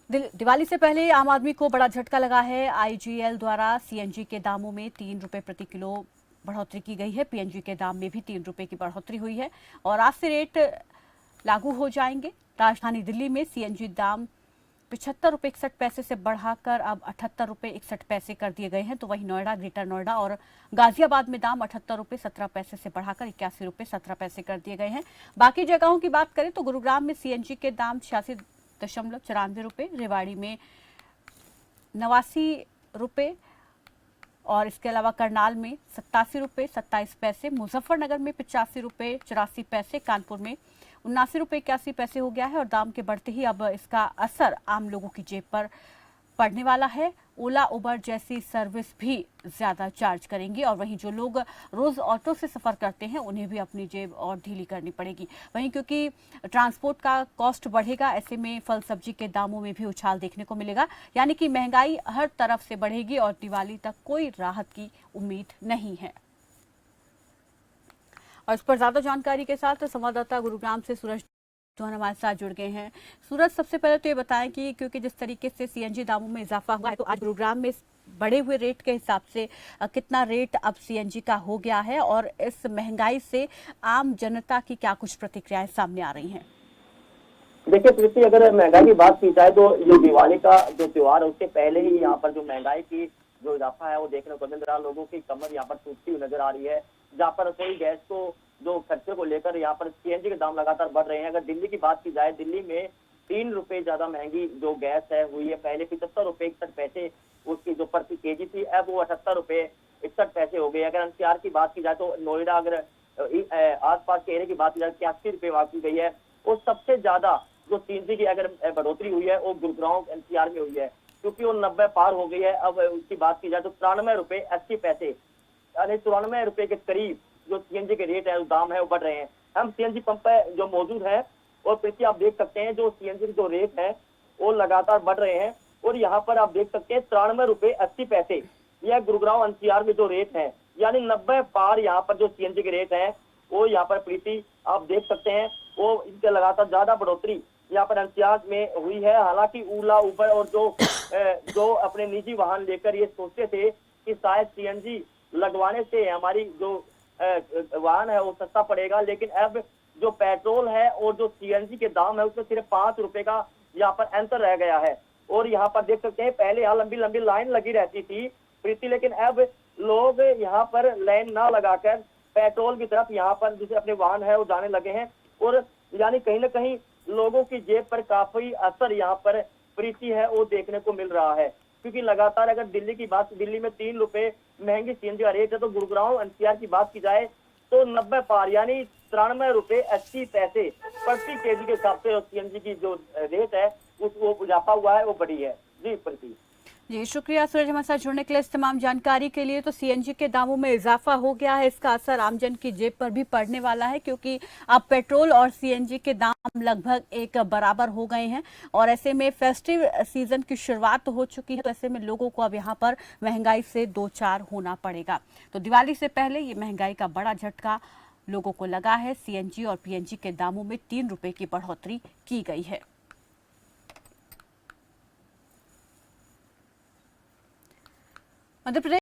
दिवाली से पहले आम आदमी को बड़ा झटका लगा है। आईजीएल द्वारा सीएनजी के दामों में 3 रुपए प्रति किलो बढ़ोतरी की गई है। पीएनजी के दाम में भी 3 रुपए की बढ़ोतरी हुई है और आज से रेट लागू हो जाएंगे। राजधानी दिल्ली में सीएनजी दाम 75 रुपए 61 पैसे से बढ़ाकर अब 78 रुपए 61 पैसे कर दिए गए हैं। तो वहीं नोएडा, ग्रेटर नोएडा और गाजियाबाद में दाम 78 रुपए 17 पैसे से बढ़ाकर 81 रुपए 17 पैसे कर दिए गए हैं। बाकी जगहों की बात करें तो गुरुग्राम में सीएनजी के दाम 86.94 रुपए, रेवाड़ी में 89 रुपए और इसके अलावा करनाल में 87 रुपए 27 पैसे, मुजफ्फरनगर में 85 रुपए 84 पैसे, कानपुर में 79 रुपए 81 पैसे हो गया है। और दाम के बढ़ते ही अब इसका असर आम लोगों की जेब पर पड़ने वाला है। ओला, उबर जैसी सर्विस भी ज्यादा चार्ज करेंगी और वहीं जो लोग रोज ऑटो से सफर करते हैं उन्हें भी अपनी जेब और ढीली करनी पड़ेगी। वहीं क्योंकि ट्रांसपोर्ट का कॉस्ट बढ़ेगा, ऐसे में फल सब्जी के दामों में भी उछाल देखने को मिलेगा। यानी कि महंगाई हर तरफ से बढ़ेगी और दिवाली तक कोई राहत की उम्मीद नहीं है। और इस पर ज्यादा जानकारी के साथ संवाददाता गुरुग्राम से सूरज चौहान हमारे साथ जुड़ गए हैं। सूरज, सबसे पहले तो ये बताएं कि क्योंकि जिस तरीके से सीएनजी दामों में इजाफा हुआ है, तो आज गुरुग्राम में बढ़े हुए रेट के हिसाब से कितना रेट अब सीएनजी का हो गया है और इस महंगाई से आम जनता की क्या कुछ प्रतिक्रियाएं सामने आ रही हैं? देखिए प्रीति, अगर महंगाई की बात की जाए तो ये दिवाली का जो त्योहार है उसके पहले ही यहाँ पर जो महंगाई की जो इजाफा है वो देखने को मिल रहा है। लोगों की कमर यहाँ पर टूटती हुई नजर आ रही है। जहाँ पर रसोई गैस को जो खर्चे को लेकर यहाँ पर सीएनजी के दाम लगातार बढ़ रहे हैं। अगर दिल्ली की बात की जाए, दिल्ली में 3 रुपए ज्यादा महंगी जो गैस है हुई है। पहले 75 रुपए 61 पैसे उसकी जो प्रति केजी थी, अब वो 78 रुपए 61 पैसे हो गई। अगर एनसीआर की बात की जाए तो नोएडा, अगर आसपास के एरिया की बात की जाए, 81 रुपए वहां की गई है। और सबसे ज्यादा जो सीएनजी की अगर बढ़ोतरी हुई है वो गुरुग्राम एनसीआर में हुई है, क्योंकि वो 90 पार हो गई है। अब उसकी बात की जाए तो 93 रुपए 80 पैसे, यानी 94 रुपए के करीब जो सीएनजी के रेट है, दाम है, वो बढ़ रहे हैं। हम सीएनजी पंप पे जो मौजूद है और प्रीति आप देख सकते हैं जो सीएनजी के जो रेट है वो लगातार बढ़ रहे हैं। और यहाँ पर आप देख सकते हैं 93 रुपए 80 पैसे, यह गुरुग्राम एनसीआर में जो रेट है, यानी 90 पार यहाँ पर जो सीएनजी के रेट है वो यहाँ पर प्रीति आप देख सकते हैं वो इनके लगातार ज्यादा बढ़ोतरी यहाँ पर एनसीआर में हुई है। हालांकि ओला, उबर और जो अपने निजी वाहन लेकर ये सोचते थे कि शायद सीएनजी लगवाने से हमारी जो वाहन है वो सस्ता पड़ेगा, लेकिन अब जो पेट्रोल है और जो सीएनजी के दाम है उसमें सिर्फ 5 रुपए का यहाँ पर अंतर रह गया है। और यहाँ पर देख सकते हैं पहले यहाँ लंबी लंबी लाइन लगी रहती थी प्रीति, लेकिन अब लोग यहाँ पर लाइन ना लगाकर पेट्रोल की तरफ यहाँ पर जिसे अपने वाहन है वो जाने लगे हैं। और यानी कहीं ना कहीं लोगों की जेब पर काफी असर यहाँ पर प्रीति है वो देखने को मिल रहा है। क्योंकि लगातार अगर दिल्ली की बात, दिल्ली में 3 रुपए महंगी सीएनजी का रेट है, तो गुरुग्राम एनसीआर की बात की जाए तो 90 पार, यानी 93 रुपए 80 पैसे प्रति केजी के हिसाब से सीएनजी की जो रेट है वो इजाफा हुआ है, वो बढ़ी है। जी प्रीति। जी शुक्रिया सूरज हमारे साथ जुड़ने के लिए, इस तमाम जानकारी के लिए। तो सीएनजी के दामों में इजाफा हो गया है, इसका असर आमजन की जेब पर भी पड़ने वाला है, क्योंकि अब पेट्रोल और सीएनजी के दाम लगभग एक बराबर हो गए हैं और ऐसे में फेस्टिव सीजन की शुरुआत तो हो चुकी है। तो ऐसे में लोगों को अब यहाँ पर महंगाई से दो चार होना पड़ेगा। तो दिवाली से पहले ये महंगाई का बड़ा झटका लोगों को लगा है। सीएनजी और पीएनजी के दामों में 3 रुपए की बढ़ोतरी की गई है। मध्य प्रदेश